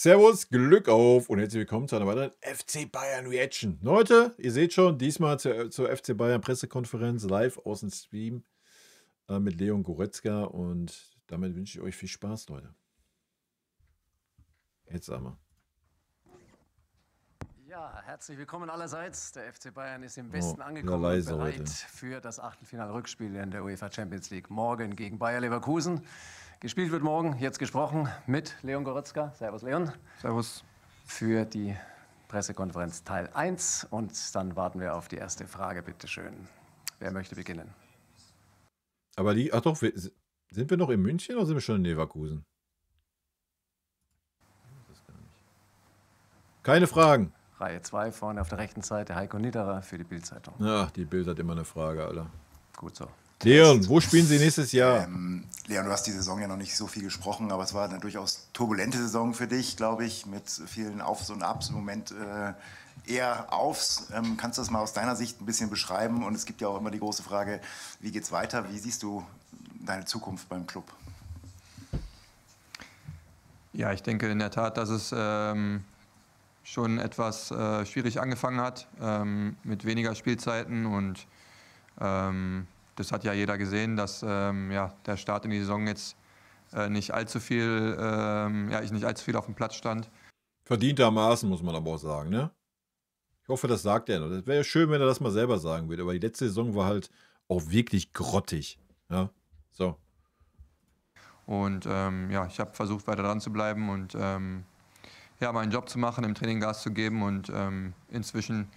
Servus, Glück auf und herzlich willkommen zu einer weiteren FC Bayern Reaction. Leute, ihr seht schon, diesmal zur FC Bayern Pressekonferenz live aus dem Stream mit Leon Goretzka und damit wünsche ich euch viel Spaß, Leute. Jetzt einmal. Ja, herzlich willkommen allerseits. Der FC Bayern ist im Westen und angekommen bereit heute für das Achtelfinal-Rückspiel in der UEFA Champions League. Morgen gegen Bayer Leverkusen. Gespielt wird morgen, jetzt gesprochen mit Leon Goretzka. Servus, Leon. Servus. Für die Pressekonferenz Teil 1 und dann warten wir auf die erste Frage, bitteschön. Wer möchte beginnen? Aber ach doch, sind wir noch in München oder sind wir schon in Leverkusen? Keine Fragen. Reihe 2, vorne auf der rechten Seite, Heiko Niederer für die Bild-Zeitung. Ja, die Bild hat immer eine Frage, Alter. Gut so. Leon, wo spielen Sie nächstes Jahr? Leon, du hast die Saison ja noch nicht so viel gesprochen, aber es war eine durchaus turbulente Saison für dich, glaube ich, mit vielen Aufs und Abs. Im Moment eher Aufs. Kannst du das mal aus deiner Sicht ein bisschen beschreiben? Und es gibt ja auch immer die große Frage, wie geht's weiter? Wie siehst du deine Zukunft beim Club? Ja, ich denke in der Tat, dass es schon etwas schwierig angefangen hat mit weniger Spielzeiten und das hat ja jeder gesehen, dass ja, der Start in die Saison jetzt nicht allzu viel auf dem Platz stand. Verdientermaßen, muss man aber auch sagen, ne? Ich hoffe, das sagt er noch. Das wäre ja schön, wenn er das mal selber sagen würde. Aber die letzte Saison war halt auch wirklich grottig. Ja, so. Und ja, ich habe versucht, weiter dran zu bleiben und ja, meinen Job zu machen, im Training Gas zu geben. Und inzwischen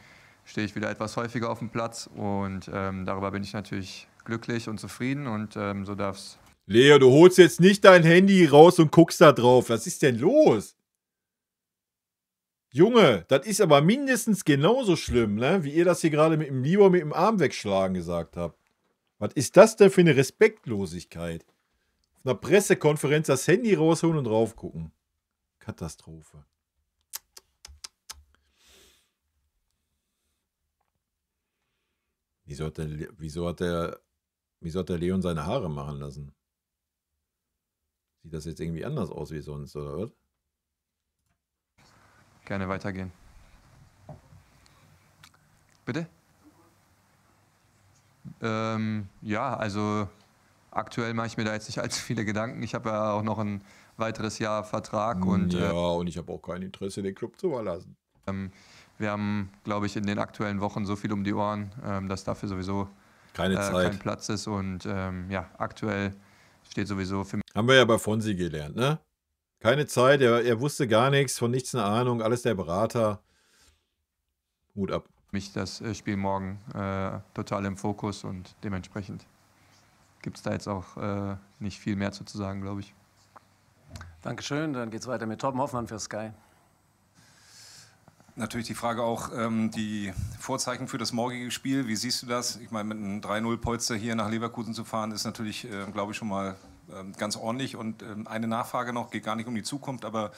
stehe ich wieder etwas häufiger auf dem Platz. Und darüber bin ich natürlich glücklich und zufrieden. Und so darf es. Leo, du holst jetzt nicht dein Handy raus und guckst da drauf. Was ist denn los? Junge, das ist aber mindestens genauso schlimm, ne? Wie ihr das hier gerade mit dem Arm wegschlagen gesagt habt. Was ist das denn für eine Respektlosigkeit? Auf einer Pressekonferenz das Handy rausholen und drauf gucken. Katastrophe. Wieso hat der Leon seine Haare machen lassen? Sieht das jetzt irgendwie anders aus wie sonst, oder was? Gerne weitergehen. Bitte? Ja, also aktuell mache ich mir da jetzt nicht allzu viele Gedanken. Ich habe ja auch noch ein weiteres Jahr Vertrag. Und, ja, und ich habe auch kein Interesse, den Club zu verlassen. Wir haben, glaube ich, in den aktuellen Wochen so viel um die Ohren, dass dafür sowieso kein Platz ist. Und ja, aktuell steht sowieso für mich. Haben wir ja bei Fonsi gelernt, ne? Keine Zeit, er wusste gar nichts, von nichts eine Ahnung, alles der Berater. Hut ab. Mich das Spiel morgen total im Fokus und dementsprechend gibt es da jetzt auch nicht viel mehr zu sagen, glaube ich. Dankeschön, dann geht es weiter mit Torben Hoffmann für Sky. Natürlich die Frage auch, die Vorzeichen für das morgige Spiel, wie siehst du das? Ich meine, mit einem 3-0-Polster hier nach Leverkusen zu fahren, ist natürlich, glaube ich, schon mal ganz ordentlich. Und eine Nachfrage noch, geht gar nicht um die Zukunft, aber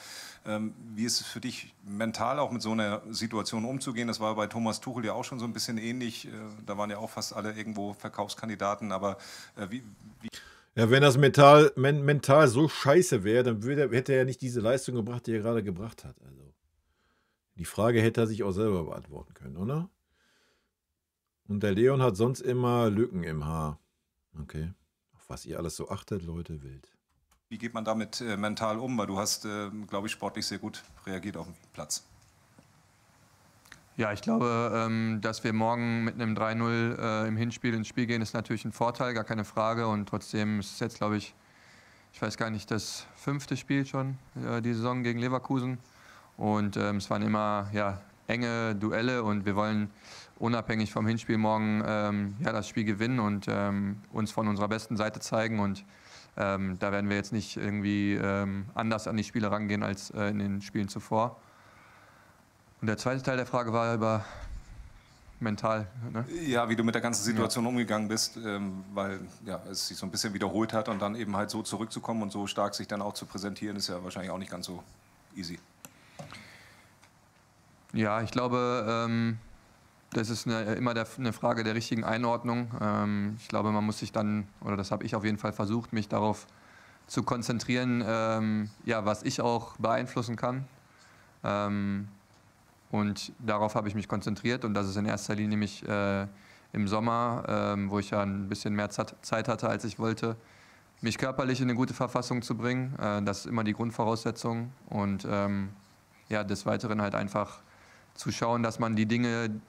wie ist es für dich mental auch mit so einer Situation umzugehen? Das war bei Thomas Tuchel ja auch schon so ein bisschen ähnlich. Da waren ja auch fast alle irgendwo Verkaufskandidaten, aber Ja, wenn das mental so scheiße wäre, dann hätte er ja nicht diese Leistung gebracht, die er gerade gebracht hat. Also. Die Frage hätte er sich auch selber beantworten können, oder? Und der Leon hat sonst immer Lücken im Haar. Okay. Auf was ihr alles so achtet, Leute, wild. Wie geht man damit mental um? Weil du hast, glaube ich, sportlich sehr gut reagiert auf den Platz. Ja, ich glaube, dass wir morgen mit einem 3-0 im Hinspiel ins Spiel gehen, ist natürlich ein Vorteil, gar keine Frage. Und trotzdem ist es jetzt, glaube ich weiß gar nicht, das 5. Spiel schon, die Saison gegen Leverkusen. Und es waren immer ja, enge Duelle und wir wollen unabhängig vom Hinspiel morgen ja, das Spiel gewinnen und uns von unserer besten Seite zeigen. Und da werden wir jetzt nicht irgendwie anders an die Spiele rangehen als in den Spielen zuvor. Und der zweite Teil der Frage war über mental. Ne? Ja, wie du mit der ganzen Situation umgegangen bist, weil ja, es sich so ein bisschen wiederholt hat und dann eben halt so zurückzukommen und so stark sich dann auch zu präsentieren, ist ja wahrscheinlich auch nicht ganz so easy. Ja, ich glaube, das ist immer eine Frage der richtigen Einordnung. Ich glaube, man muss sich dann, oder das habe ich auf jeden Fall versucht, mich darauf zu konzentrieren, ja, was ich auch beeinflussen kann. Und darauf habe ich mich konzentriert und das ist in erster Linie mich im Sommer, wo ich ja ein bisschen mehr Zeit hatte, als ich wollte, mich körperlich in eine gute Verfassung zu bringen. Das ist immer die Grundvoraussetzung und ja, des Weiteren halt einfach zu schauen, dass man die Dinge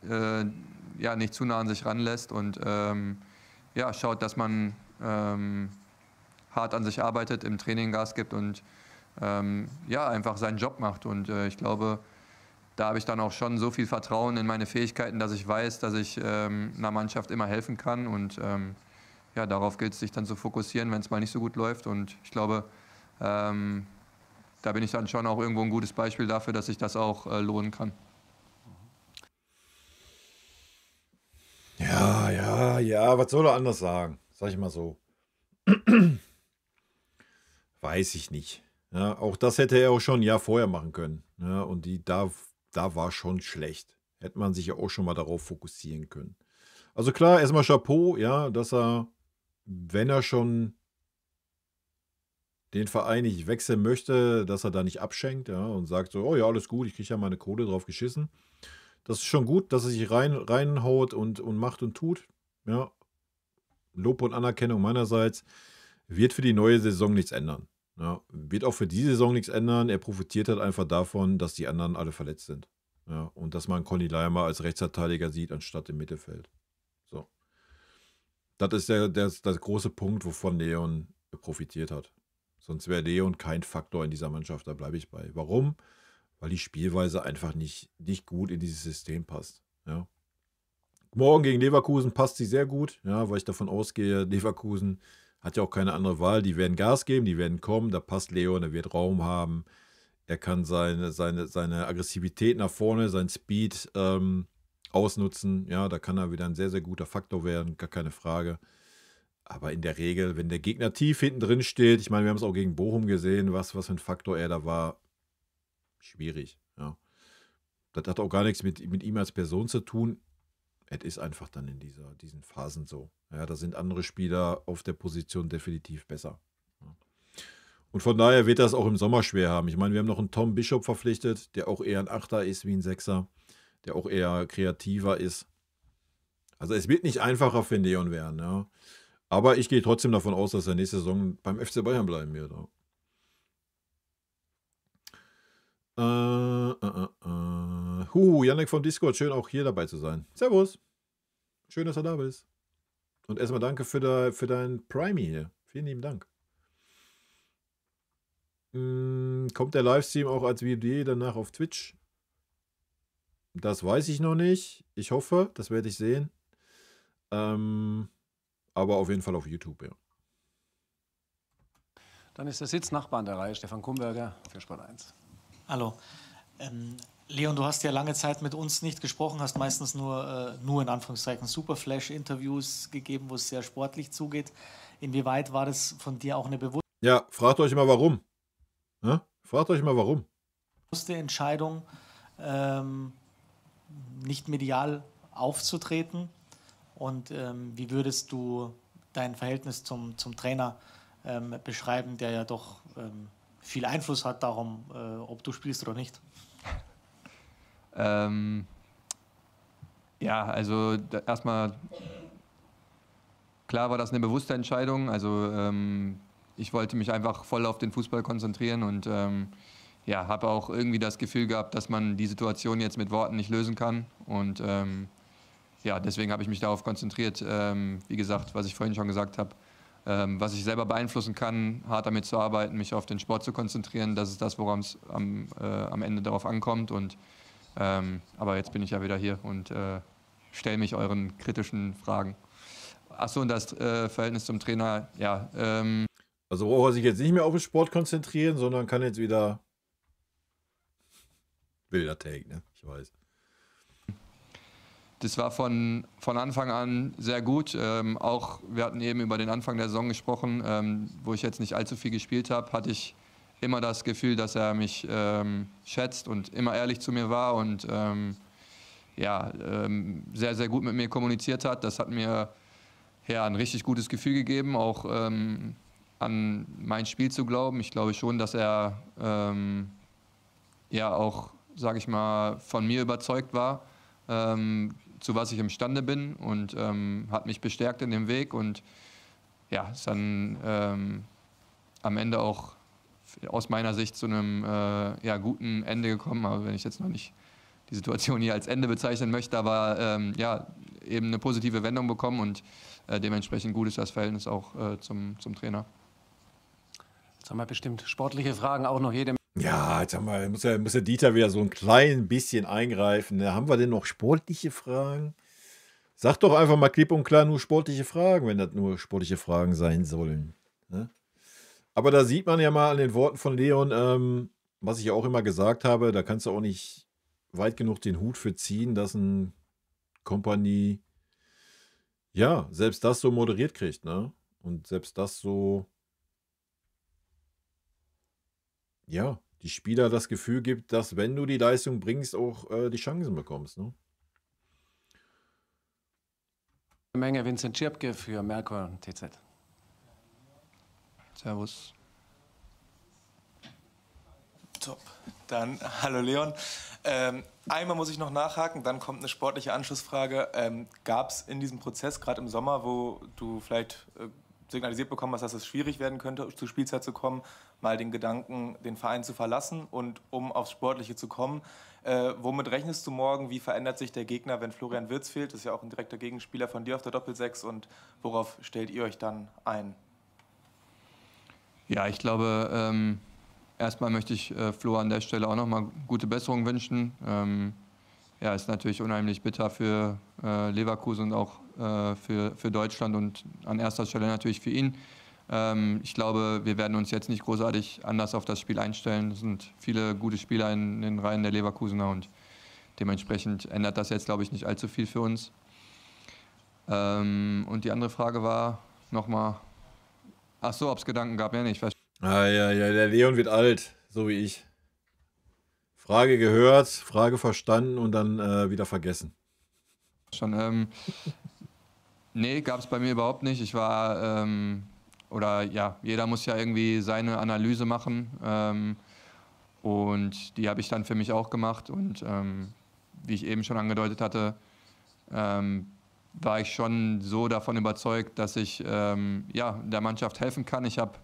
ja, nicht zu nah an sich ranlässt und ja, schaut, dass man hart an sich arbeitet, im Training Gas gibt und ja, einfach seinen Job macht. Und ich glaube, da habe ich dann auch schon so viel Vertrauen in meine Fähigkeiten, dass ich weiß, dass ich einer Mannschaft immer helfen kann. Und ja, darauf gilt es, sich dann zu fokussieren, wenn es mal nicht so gut läuft. Und ich glaube, da bin ich dann schon auch irgendwo ein gutes Beispiel dafür, dass sich das auch lohnen kann. Ja, was soll er anders sagen? Sag ich mal so. Weiß ich nicht. Ja, auch das hätte er auch schon ein Jahr vorher machen können. Ja, und da war schon schlecht. Hätte man sich ja auch schon mal darauf fokussieren können. Also klar, erstmal Chapeau, ja, dass er, wenn er schon den Verein nicht wechseln möchte, dass er da nicht abschenkt, ja, und sagt so, oh ja, alles gut, ich kriege ja meine Kohle drauf geschissen. Das ist schon gut, dass er sich reinhaut und macht und tut. Ja. Lob und Anerkennung meinerseits. Wird für die neue Saison nichts ändern. Ja. Wird auch für die Saison nichts ändern. Er profitiert halt einfach davon, dass die anderen alle verletzt sind. Ja. Und dass man Conny Leimer als Rechtsverteidiger sieht, anstatt im Mittelfeld. So. Das ist der große Punkt, wovon Leon profitiert hat. Sonst wäre Leon kein Faktor in dieser Mannschaft, da bleibe ich bei. Warum? Weil die Spielweise einfach nicht gut in dieses System passt. Ja. Morgen gegen Leverkusen passt sie sehr gut, ja, weil ich davon ausgehe, Leverkusen hat ja auch keine andere Wahl. Die werden Gas geben, die werden kommen, da passt Leon, er wird Raum haben. Er kann seine Aggressivität nach vorne, sein Speed ausnutzen. Ja, da kann er wieder ein sehr, sehr guter Faktor werden, gar keine Frage. Aber in der Regel, wenn der Gegner tief hinten drin steht, ich meine, wir haben es auch gegen Bochum gesehen, was für ein Faktor er da war, schwierig. Ja. Das hat auch gar nichts mit ihm als Person zu tun. Es ist einfach dann in diesen Phasen so. Ja, da sind andere Spieler auf der Position definitiv besser. Ja. Und von daher wird das auch im Sommer schwer haben. Ich meine, wir haben noch einen Tom Bishop verpflichtet, der auch eher ein Achter ist wie ein Sechser, der auch eher kreativer ist. Also es wird nicht einfacher für Leon werden. Ja. Aber ich gehe trotzdem davon aus, dass er nächste Saison beim FC Bayern bleiben wird. Janik vom Discord, schön auch hier dabei zu sein. Servus. Schön, dass du da bist. Und erstmal danke für dein Prime hier. Vielen lieben Dank. Kommt der Livestream auch als Video danach auf Twitch? Das weiß ich noch nicht. Ich hoffe, das werde ich sehen. Aber auf jeden Fall auf YouTube, ja. Dann ist der Sitznachbar an der Reihe, Stefan Kumberger für Sport 1. Hallo. Leon, du hast ja lange Zeit mit uns nicht gesprochen, hast meistens nur in Anführungszeichen Superflash-Interviews gegeben, wo es sehr sportlich zugeht. Inwieweit war das von dir auch eine Ja, fragt euch mal warum. Ja? Fragt euch mal warum. bewusste Entscheidung, nicht medial aufzutreten? Und wie würdest du dein Verhältnis zum Trainer beschreiben, der ja doch viel Einfluss hat darum, ob du spielst oder nicht? Ja, also erstmal, klar war das eine bewusste Entscheidung. Also ich wollte mich einfach voll auf den Fußball konzentrieren und ja, habe auch irgendwie das Gefühl gehabt, dass man die Situation jetzt mit Worten nicht lösen kann. Und ja, deswegen habe ich mich darauf konzentriert, wie gesagt, was ich vorhin schon gesagt habe, was ich selber beeinflussen kann, hart damit zu arbeiten, mich auf den Sport zu konzentrieren. Das ist das, woran es am Ende darauf ankommt. Und aber jetzt bin ich ja wieder hier und stelle mich euren kritischen Fragen. Achso, und das Verhältnis zum Trainer, ja. Also braucht er sich jetzt nicht mehr auf den Sport konzentrieren, sondern kann jetzt wieder wilder Take, ne? Ich weiß. Das war von Anfang an sehr gut. Auch wir hatten eben über den Anfang der Saison gesprochen, wo ich jetzt nicht allzu viel gespielt habe, hatte ich immer das Gefühl, dass er mich schätzt und immer ehrlich zu mir war und ja, sehr, sehr gut mit mir kommuniziert hat. Das hat mir ja, ein richtig gutes Gefühl gegeben, auch an mein Spiel zu glauben. Ich glaube schon, dass er ja auch sage ich mal, von mir überzeugt war, zu was ich imstande bin und hat mich bestärkt in dem Weg und ja, ist dann am Ende auch aus meiner Sicht zu einem guten Ende gekommen, aber wenn ich jetzt noch nicht die Situation hier als Ende bezeichnen möchte, aber eben eine positive Wendung bekommen und dementsprechend gut ist das Verhältnis auch zum Trainer. Jetzt haben wir bestimmt sportliche Fragen auch noch jede. Ja, jetzt muss der Dieter wieder so ein klein bisschen eingreifen. Ne? Haben wir denn noch sportliche Fragen? Sag doch einfach mal klipp und klar nur sportliche Fragen, wenn das nur sportliche Fragen sein sollen. Ne? Aber da sieht man ja mal an den Worten von Leon, was ich ja auch immer gesagt habe, da kannst du auch nicht weit genug den Hut für ziehen, dass ein Kompanie ja selbst das so moderiert kriegt, ne? Und selbst das so ja, die Spieler das Gefühl gibt, dass wenn du die Leistung bringst, auch die Chancen bekommst. Ne? Menge Vincent Schirpke für Merkur TZ. Servus. Top. Dann, hallo Leon. Einmal muss ich noch nachhaken, dann kommt eine sportliche Anschlussfrage. Gab es in diesem Prozess, gerade im Sommer, wo du vielleicht signalisiert bekommen hast, dass es schwierig werden könnte, zur Spielzeit zu kommen, mal den Gedanken, den Verein zu verlassen? Und um aufs Sportliche zu kommen, womit rechnest du morgen? Wie verändert sich der Gegner, wenn Florian Wirtz fehlt? Das ist ja auch ein direkter Gegenspieler von dir auf der Doppelsechs. Und worauf stellt ihr euch dann ein? Ja, ich glaube, erstmal möchte ich Flo an der Stelle auch nochmal gute Besserung wünschen. Ist natürlich unheimlich bitter für Leverkusen und auch für Deutschland und an erster Stelle natürlich für ihn. Ich glaube, wir werden uns jetzt nicht großartig anders auf das Spiel einstellen. Es sind viele gute Spieler in den Reihen der Leverkusener und dementsprechend ändert das jetzt, glaube ich, nicht allzu viel für uns. Und die andere Frage war nochmal, ach so, ob es Gedanken gab, ja nicht. Ja, der Leon wird alt, so wie ich. Frage gehört, Frage verstanden und dann wieder vergessen. Schon, nee, gab es bei mir überhaupt nicht. Ich war, jeder muss ja irgendwie seine Analyse machen. Und die habe ich dann für mich auch gemacht. Und wie ich eben schon angedeutet hatte, war ich schon so davon überzeugt, dass ich der Mannschaft helfen kann. Ich habe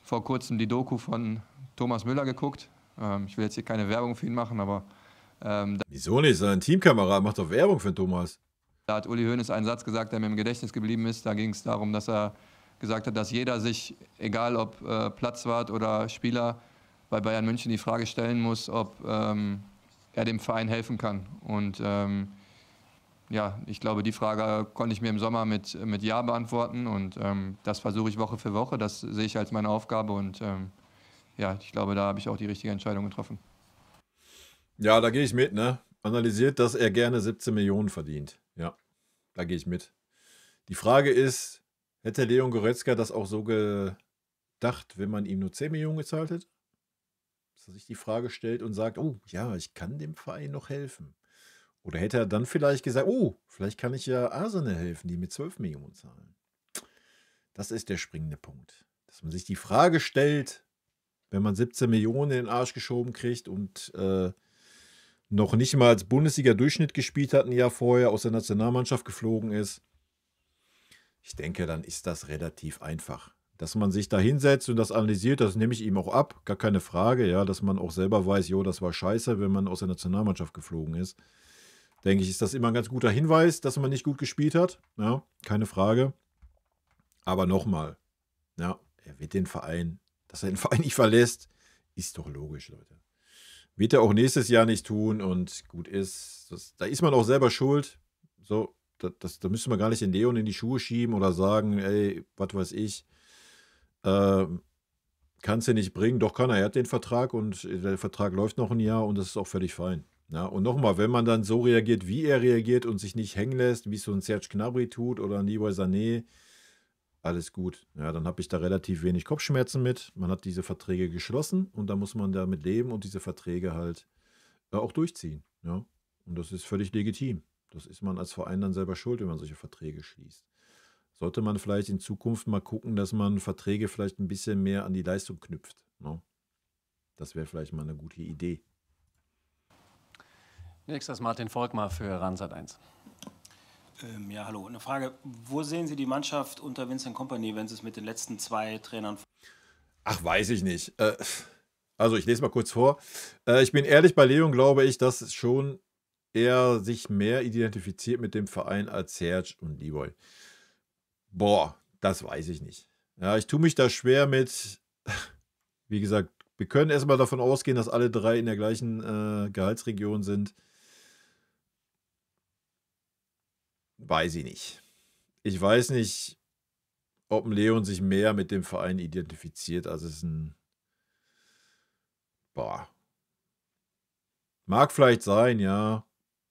vor kurzem die Doku von Thomas Müller geguckt. Ich will jetzt hier keine Werbung für ihn machen, aber... Wieso nicht? Sein Teamkamerad macht doch Werbung für Thomas. Da hat Uli Hoeneß einen Satz gesagt, der mir im Gedächtnis geblieben ist. Da ging es darum, dass er gesagt hat, dass jeder sich, egal ob Platzwart oder Spieler, bei Bayern München die Frage stellen muss, ob er dem Verein helfen kann. Und ich glaube, die Frage konnte ich mir im Sommer mit Ja beantworten. Und das versuche ich Woche für Woche. Das sehe ich als meine Aufgabe. Und ich glaube, da habe ich auch die richtige Entscheidung getroffen. Ja, da gehe ich mit, ne? Analysiert, dass er gerne 17 Millionen verdient. Ja, da gehe ich mit. Die Frage ist, hätte Leon Goretzka das auch so gedacht, wenn man ihm nur 10 Millionen gezahlt hätte? Dass er sich die Frage stellt und sagt, oh ja, ich kann dem Verein noch helfen. Oder hätte er dann vielleicht gesagt, oh, vielleicht kann ich ja Arsenal helfen, die mit 12 Millionen zahlen. Das ist der springende Punkt. Dass man sich die Frage stellt, wenn man 17 Millionen in den Arsch geschoben kriegt und noch nicht mal als Bundesliga-Durchschnitt gespielt hat, ein Jahr vorher aus der Nationalmannschaft geflogen ist. Ich denke, dann ist das relativ einfach. Dass man sich da hinsetzt und das analysiert, das nehme ich ihm auch ab, gar keine Frage, ja, dass man auch selber weiß, jo, das war scheiße, wenn man aus der Nationalmannschaft geflogen ist. Denke ich, ist das immer ein ganz guter Hinweis, dass man nicht gut gespielt hat, ja, keine Frage. Aber nochmal, ja, er wird den Verein, dass er den Verein nicht verlässt, ist doch logisch, Leute. Wird er auch nächstes Jahr nicht tun und gut ist. Da ist man auch selber schuld. So, da müsste man gar nicht den Leon in die Schuhe schieben oder sagen, ey, was weiß ich, kannst du nicht bringen. Doch kann er hat den Vertrag und der Vertrag läuft noch ein Jahr und das ist auch völlig fein. Ja, und nochmal, wenn man dann so reagiert, wie er reagiert und sich nicht hängen lässt, wie es so ein Serge Gnabry tut oder ein Leroy Sané, alles gut. Ja, dann habe ich da relativ wenig Kopfschmerzen mit. Man hat diese Verträge geschlossen und da muss man damit leben und diese Verträge halt auch durchziehen. Ja? Und das ist völlig legitim. Das ist man als Verein dann selber schuld, wenn man solche Verträge schließt. Sollte man vielleicht in Zukunft mal gucken, dass man Verträge vielleicht ein bisschen mehr an die Leistung knüpft. Ne? Das wäre vielleicht mal eine gute Idee. Nächstes Martin Volkmar für RAN Sat.1. Ja, hallo. Eine Frage. Wo sehen Sie die Mannschaft unter Vincent Kompany, wenn Sie es mit den letzten 2 Trainern... Ach, weiß ich nicht. Also ich lese mal kurz vor. Ich bin ehrlich, bei Leon glaube ich, dass schon er sich mehr identifiziert mit dem Verein als Serge und Leroy. Boah, das weiß ich nicht. Ja, ich tue mich da schwer mit, wie gesagt, wir können erstmal davon ausgehen, dass alle 3 in der gleichen Gehaltsregion sind. Weiß ich nicht. Ich weiß nicht, ob ein Leon sich mehr mit dem Verein identifiziert, als es ein... Boah. Mag vielleicht sein, ja.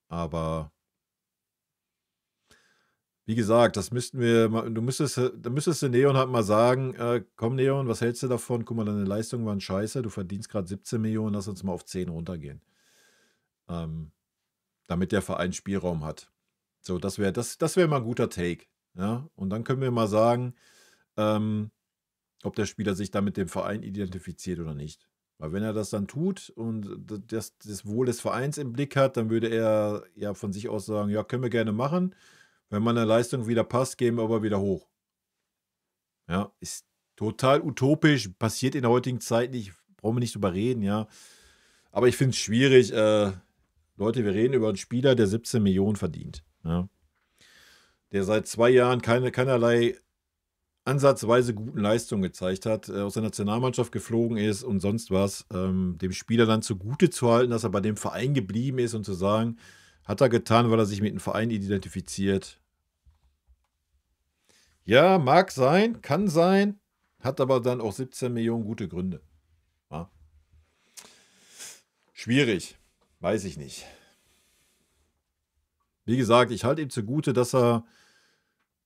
Aber wie gesagt, das müssten wir... Da müsstest du Leon halt mal sagen, komm Leon, was hältst du davon? Guck mal, deine Leistungen waren scheiße. Du verdienst gerade 17 Millionen, lass uns mal auf 10 runtergehen. Damit der Verein Spielraum hat. So, das wär mal ein guter Take. Ja? Und dann können wir mal sagen, ob der Spieler sich da mit dem Verein identifiziert oder nicht. Weil wenn er das dann tut und das Wohl des Vereins im Blick hat, dann würde er ja von sich aus sagen, ja, können wir gerne machen. Wenn meine Leistung wieder passt, gehen wir aber wieder hoch. Ja, ist total utopisch, passiert in der heutigen Zeit nicht, brauchen wir nicht drüber reden, ja. Aber ich finde es schwierig, Leute, wir reden über einen Spieler, der 17 Millionen verdient. Ja. Der seit 2 Jahren keinerlei ansatzweise guten Leistungen gezeigt hat, aus der Nationalmannschaft geflogen ist und sonst was, dem Spieler dann zugute zu halten, dass er bei dem Verein geblieben ist und zu sagen, hat er getan, weil er sich mit dem Verein identifiziert. Ja, mag sein, kann sein, hat aber dann auch 17 Millionen gute Gründe. Ja. Schwierig, weiß ich nicht. Wie gesagt, ich halte ihm zugute, dass er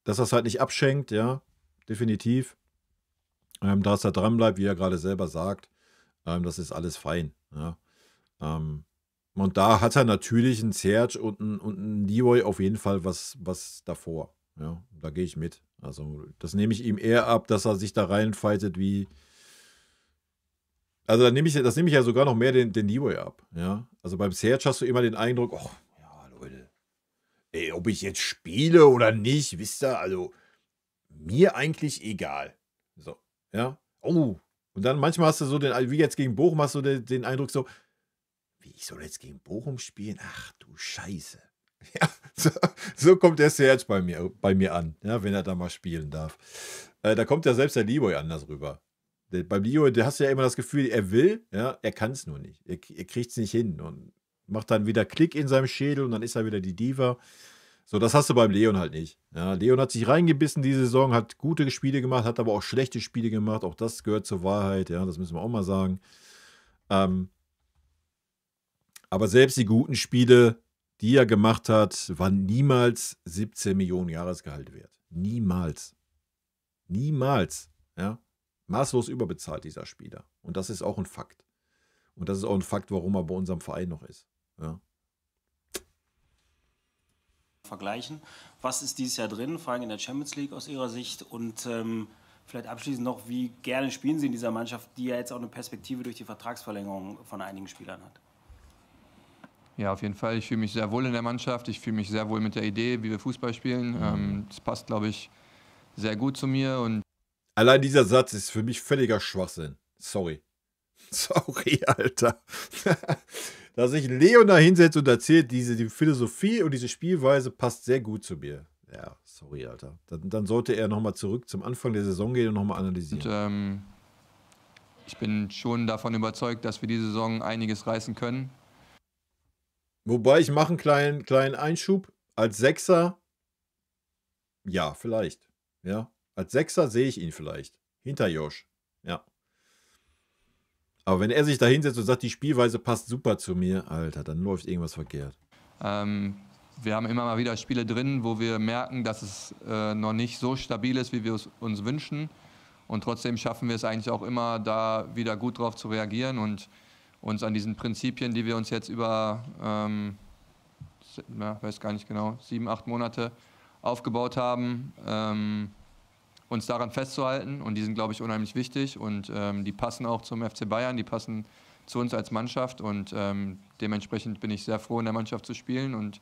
es halt nicht abschenkt, ja, definitiv. Dass er dran bleibt, wie er gerade selber sagt, das ist alles fein. Ja. Und da hat er natürlich einen Serge und einen Leroy auf jeden Fall was davor. Ja, da gehe ich mit. Also das nehme ich ihm eher ab, dass er sich da reinfightet wie... Also das nehme ich ja sogar noch mehr den Leroy ab. Ja? Also beim Serge hast du immer den Eindruck, oh, ja Leute, ey, ob ich jetzt spiele oder nicht, wisst ihr, also mir eigentlich egal. So, ja. Oh, und dann manchmal hast du so wie jetzt gegen Bochum, hast du den Eindruck so, wie, ich soll jetzt gegen Bochum spielen? Ach du Scheiße. Ja, so kommt der Serge bei mir an, ja, wenn er da mal spielen darf. Da kommt ja selbst der Leroy anders rüber. Beim Leroy, da hast du ja immer das Gefühl, er will, ja, er kann es nur nicht. Er kriegt es nicht hin und macht dann wieder Klick in seinem Schädel und dann ist er wieder die Diva. So, das hast du beim Leon halt nicht. Ja, Leon hat sich reingebissen diese Saison, hat gute Spiele gemacht, hat aber auch schlechte Spiele gemacht. Auch das gehört zur Wahrheit, ja, das müssen wir auch mal sagen. Aber selbst die guten Spiele, die er gemacht hat, waren niemals 17 Millionen Jahresgehalt wert. Niemals. Niemals. Ja. Maßlos überbezahlt, dieser Spieler. Und das ist auch ein Fakt. Und das ist auch ein Fakt, warum er bei unserem Verein noch ist. Ja. Vergleichen. Was ist dieses Jahr drin, vor allem in der Champions League aus Ihrer Sicht? Und vielleicht abschließend noch, wie gerne spielen Sie in dieser Mannschaft, die ja jetzt auch eine Perspektive durch die Vertragsverlängerung von einigen Spielern hat? Ja, auf jeden Fall. Ich fühle mich sehr wohl in der Mannschaft. Ich fühle mich sehr wohl mit der Idee, wie wir Fußball spielen. Das passt, glaube ich, sehr gut zu mir. Und allein dieser Satz ist für mich völliger Schwachsinn. Sorry. Sorry, Alter. Dass sich Leon da hinsetzt und erzählt, die Philosophie und diese Spielweise passt sehr gut zu mir. Ja, sorry, Alter. Dann sollte er nochmal zurück zum Anfang der Saison gehen und nochmal analysieren. Und, ich bin schon davon überzeugt, dass wir diese Saison einiges reißen können. Wobei, ich mache einen kleinen Einschub. Als Sechser, ja, vielleicht. Ja, als Sechser sehe ich ihn vielleicht. Hinter Josh. Ja. Aber wenn er sich da hinsetzt und sagt, die Spielweise passt super zu mir, Alter, dann läuft irgendwas verkehrt. Wir haben immer mal wieder Spiele drin, wo wir merken, dass es noch nicht so stabil ist, wie wir es uns wünschen. Und trotzdem schaffen wir es eigentlich auch immer, da wieder gut drauf zu reagieren und uns an diesen Prinzipien, die wir uns jetzt über, weiß gar nicht genau, 7, 8 Monate aufgebaut haben, uns daran festzuhalten. Und die sind, glaube ich, unheimlich wichtig. Und die passen auch zum FC Bayern, die passen zu uns als Mannschaft und dementsprechend bin ich sehr froh, in der Mannschaft zu spielen und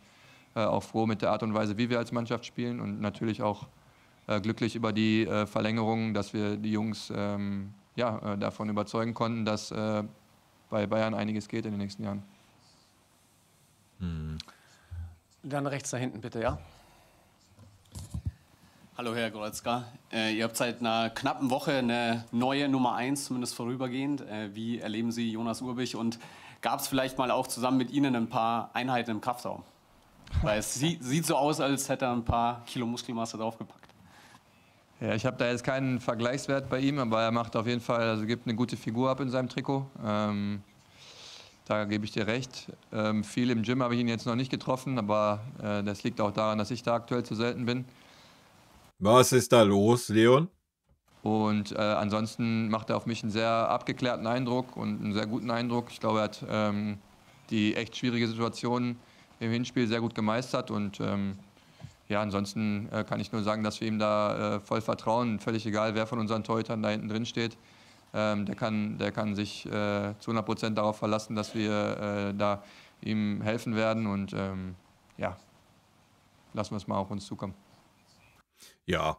auch froh mit der Art und Weise, wie wir als Mannschaft spielen und natürlich auch glücklich über die Verlängerung, dass wir die Jungs davon überzeugen konnten, dass bei Bayern einiges geht in den nächsten Jahren. Dann rechts da hinten bitte, ja. Hallo Herr Goretzka, ihr habt seit einer knappen Woche eine neue Nummer 1, zumindest vorübergehend. Wie erleben Sie Jonas Urbich und gab es vielleicht mal auch zusammen mit Ihnen ein paar Einheiten im Kraftraum? Weil es sieht so aus, als hätte er ein paar Kilo Muskelmasse draufgepackt. Ja, ich habe da jetzt keinen Vergleichswert bei ihm, aber er macht auf jeden Fall, also gibt eine gute Figur ab in seinem Trikot. Da gebe ich dir recht. Viel im Gym habe ich ihn jetzt noch nicht getroffen, aber das liegt auch daran, dass ich da aktuell zu selten bin. Was ist da los, Leon? Und ansonsten macht er auf mich einen sehr abgeklärten Eindruck und einen sehr guten Eindruck. Ich glaube, er hat die echt schwierige Situation im Hinspiel sehr gut gemeistert und ansonsten kann ich nur sagen, dass wir ihm da voll vertrauen. Völlig egal, wer von unseren Torhütern da hinten drin steht. Der kann sich zu 100% darauf verlassen, dass wir da ihm helfen werden und lassen wir es mal auf uns zukommen. Ja.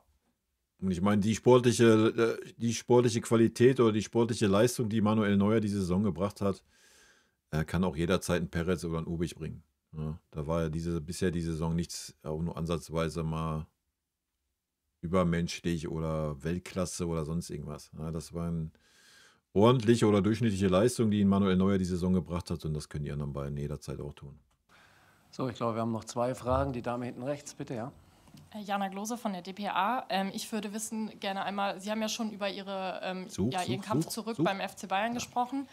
Und ich meine, die sportliche Qualität oder die sportliche Leistung, die Manuel Neuer diese Saison gebracht hat, kann auch jederzeit einen Perez oder einen Ubich bringen. Ja, da war ja bisher die Saison nichts, auch nur ansatzweise mal übermenschlich oder Weltklasse oder sonst irgendwas. Ja, das war eine ordentliche oder durchschnittliche Leistung, die Manuel Neuer die Saison gebracht hat und das können die anderen beiden jederzeit auch tun. So, ich glaube, wir haben noch 2 Fragen. Die Dame hinten rechts, bitte, ja. Jana Glose von der dpa. Ich würde wissen, gerne einmal, Sie haben ja schon über Ihren Kampf zurück beim FC Bayern gesprochen.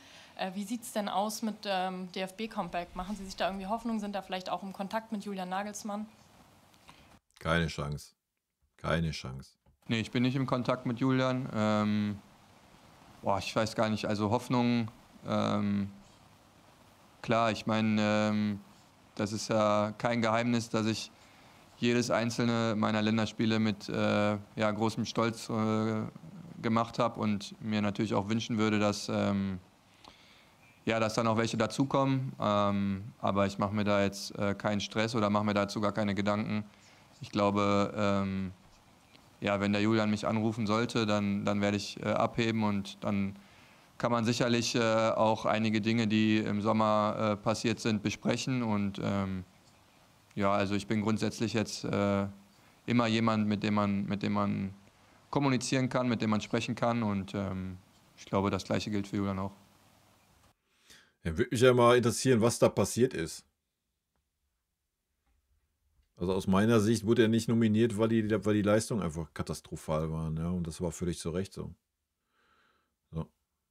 Wie sieht es denn aus mit DFB-Comeback? Machen Sie sich da irgendwie Hoffnung? Sind da vielleicht auch im Kontakt mit Julian Nagelsmann? Keine Chance. Keine Chance. Nee, ich bin nicht im Kontakt mit Julian. Ich weiß gar nicht. Also Hoffnung, klar, ich meine, das ist ja kein Geheimnis, dass ich jedes einzelne meiner Länderspiele mit großem Stolz gemacht habe und mir natürlich auch wünschen würde, dass dann auch welche dazukommen. Aber ich mache mir da jetzt keinen Stress oder mache mir dazu gar keine Gedanken. Ich glaube, wenn der Julian mich anrufen sollte, dann werde ich abheben und dann kann man sicherlich auch einige Dinge, die im Sommer passiert sind, besprechen. Und also ich bin grundsätzlich jetzt immer jemand, mit dem man kommunizieren kann, mit dem man sprechen kann. Und ich glaube, das Gleiche gilt für Julian auch. Ja, würde mich ja mal interessieren, was da passiert ist. Also aus meiner Sicht wurde er nicht nominiert, weil die Leistungen einfach katastrophal waren. Ja, und das war völlig zu Recht so.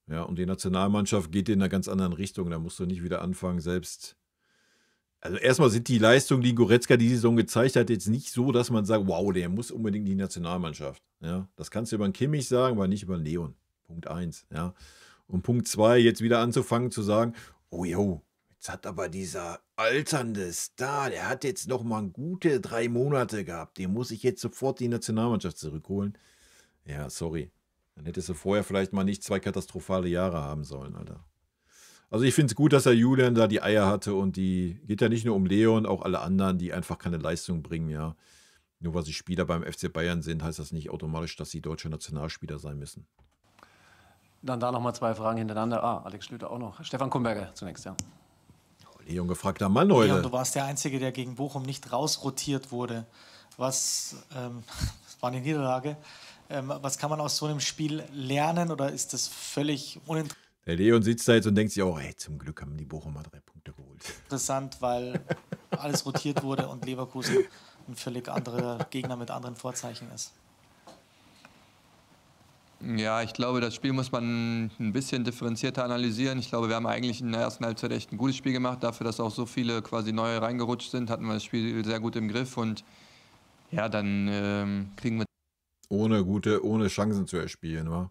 Ja, und die Nationalmannschaft geht in einer ganz anderen Richtung. Da musst du nicht wieder anfangen, selbst. Also erstmal sind die Leistungen, die Goretzka die Saison gezeigt hat, jetzt nicht so, dass man sagt, wow, der muss unbedingt in die Nationalmannschaft. Ja, das kannst du über einen Kimmich sagen, aber nicht über einen Leon. Punkt 1. Ja. Und Punkt 2, jetzt wieder anzufangen zu sagen, jetzt hat aber dieser alternde Star, der hat jetzt noch mal gute 3 Monate gehabt, den muss ich jetzt sofort die Nationalmannschaft zurückholen. Ja, sorry. Dann hättest du vorher vielleicht mal nicht 2 katastrophale Jahre haben sollen, Alter. Also ich finde es gut, dass der Julian da die Eier hatte und die geht ja nicht nur um Leon, auch alle anderen, die einfach keine Leistung bringen, ja. Nur weil sie Spieler beim FC Bayern sind, heißt das nicht automatisch, dass sie deutsche Nationalspieler sein müssen. Dann da nochmal 2 Fragen hintereinander. Alex Schlüter auch noch. Stefan Kumberger zunächst, ja. Leon, gefragter Mann heute. Leon, du warst der Einzige, der gegen Bochum nicht rausrotiert wurde. Das war eine Niederlage. Was kann man aus so einem Spiel lernen oder ist das völlig uninteressant? Der Leon sitzt da jetzt und denkt sich auch, zum Glück haben die Bochumer 3 Punkte geholt. Interessant, weil alles rotiert wurde und Leverkusen ein völlig anderer Gegner mit anderen Vorzeichen ist. Ja, ich glaube, das Spiel muss man ein bisschen differenzierter analysieren. Ich glaube, wir haben eigentlich in der ersten Halbzeit echt ein gutes Spiel gemacht. Dafür, dass auch so viele quasi neue reingerutscht sind, hatten wir das Spiel sehr gut im Griff. Und ja, dann kriegen wir... Ohne Chancen zu erspielen, wa?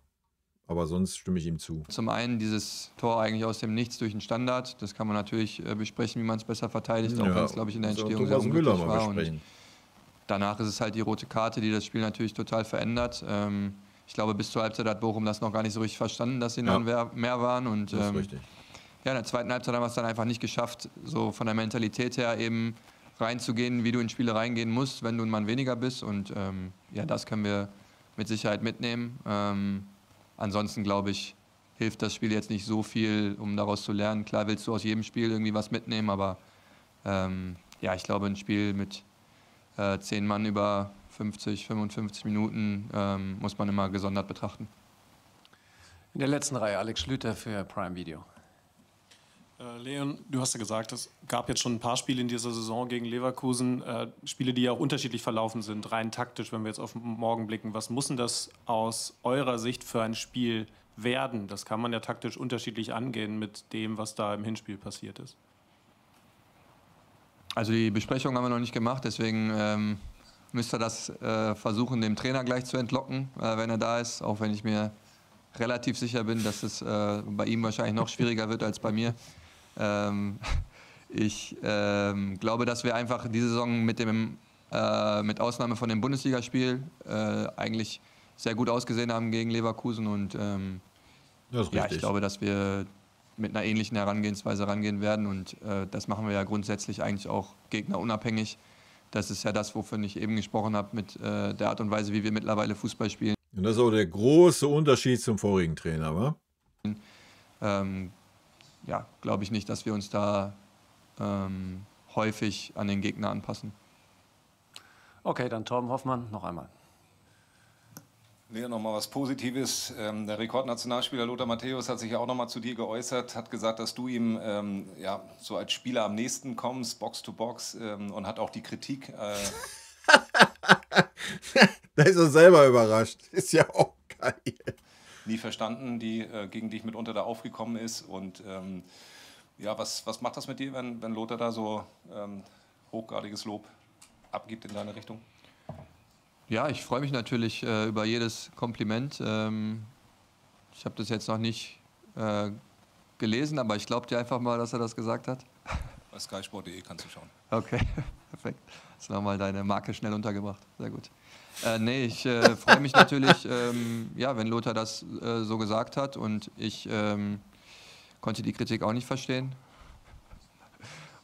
Aber sonst stimme ich ihm zu. Zum einen dieses Tor eigentlich aus dem Nichts durch den Standard. Das kann man natürlich besprechen, wie man es besser verteidigt, auch wenn es, glaube ich, in der Entstehung sehr unglücklich war. Und danach ist es halt die rote Karte, die das Spiel natürlich total verändert. Ich glaube, bis zur Halbzeit hat Bochum das noch gar nicht so richtig verstanden, dass sie noch mehr waren. Und das ist richtig. in der zweiten Halbzeit haben wir es dann einfach nicht geschafft, so von der Mentalität her eben reinzugehen, wie du in Spiele reingehen musst, wenn du ein Mann weniger bist. Und ja, das können wir mit Sicherheit mitnehmen. Ansonsten, glaube ich, hilft das Spiel jetzt nicht so viel, um daraus zu lernen. Klar willst du aus jedem Spiel irgendwie was mitnehmen, aber ja, ich glaube, ein Spiel mit 10 Mann über 50, 55 Minuten muss man immer gesondert betrachten. In der letzten Reihe Alex Schlüter für Prime Video. Leon, du hast ja gesagt, es gab jetzt schon ein paar Spiele in dieser Saison gegen Leverkusen, Spiele, die ja auch unterschiedlich verlaufen sind, rein taktisch, wenn wir jetzt auf morgen blicken. Was muss denn das aus eurer Sicht für ein Spiel werden? Das kann man ja taktisch unterschiedlich angehen mit dem, was da im Hinspiel passiert ist. Also die Besprechung haben wir noch nicht gemacht, deswegen müsst ihr das versuchen, dem Trainer gleich zu entlocken, wenn er da ist, auch wenn ich mir relativ sicher bin, dass es bei ihm wahrscheinlich noch schwieriger wird als bei mir. Ich glaube, dass wir einfach diese Saison mit Ausnahme von dem Bundesligaspiel eigentlich sehr gut ausgesehen haben gegen Leverkusen und ja, ich glaube, dass wir mit einer ähnlichen Herangehensweise rangehen werden und das machen wir ja grundsätzlich eigentlich auch gegnerunabhängig. Das ist ja das, wovon ich eben gesprochen habe, mit der Art und Weise, wie wir mittlerweile Fußball spielen. Und das ist auch der große Unterschied zum vorigen Trainer, wa? Ja, glaube ich nicht, dass wir uns da häufig an den Gegner anpassen. Okay, dann Torben Hoffmann noch einmal. Leon, noch mal was Positives. Der Rekordnationalspieler Lothar Matthäus hat sich ja auch noch mal zu dir geäußert, hat gesagt, dass du ihm ja, so als Spieler am nächsten kommst, Box to Box, und hat auch die Kritik. Da ist er selber überrascht. Ist ja auch geil. Nie verstanden, die gegen dich mitunter da aufgekommen ist. Und ja, was macht das mit dir, wenn Lothar da so hochgradiges Lob abgibt in deine Richtung? Ja, ich freue mich natürlich über jedes Kompliment. Ich habe das jetzt noch nicht gelesen, aber ich glaube dir einfach mal, dass er das gesagt hat. Bei skysport.de kannst du schauen. Okay, perfekt. Hast du nochmal deine Marke schnell untergebracht. Sehr gut. Nee, ich freue mich natürlich, ja, wenn Lothar das so gesagt hat und ich konnte die Kritik auch nicht verstehen.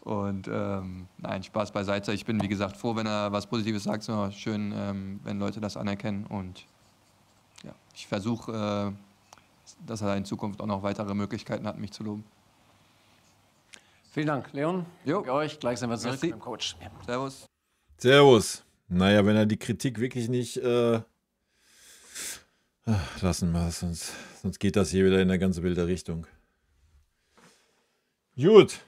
Und nein, Spaß beiseite. Ich bin, wie gesagt, froh, wenn er was Positives sagt. Es ist immer schön, wenn Leute das anerkennen. Und ja, ich versuche, dass er in Zukunft auch noch weitere Möglichkeiten hat, mich zu loben. Vielen Dank, Leon. Danke euch. Gleich sind wir zurück mit dem Coach. Ja. Servus. Servus. Naja, wenn er die Kritik wirklich nicht lassen wir es, sonst geht das hier wieder in eine ganz wilde Richtung. Gut.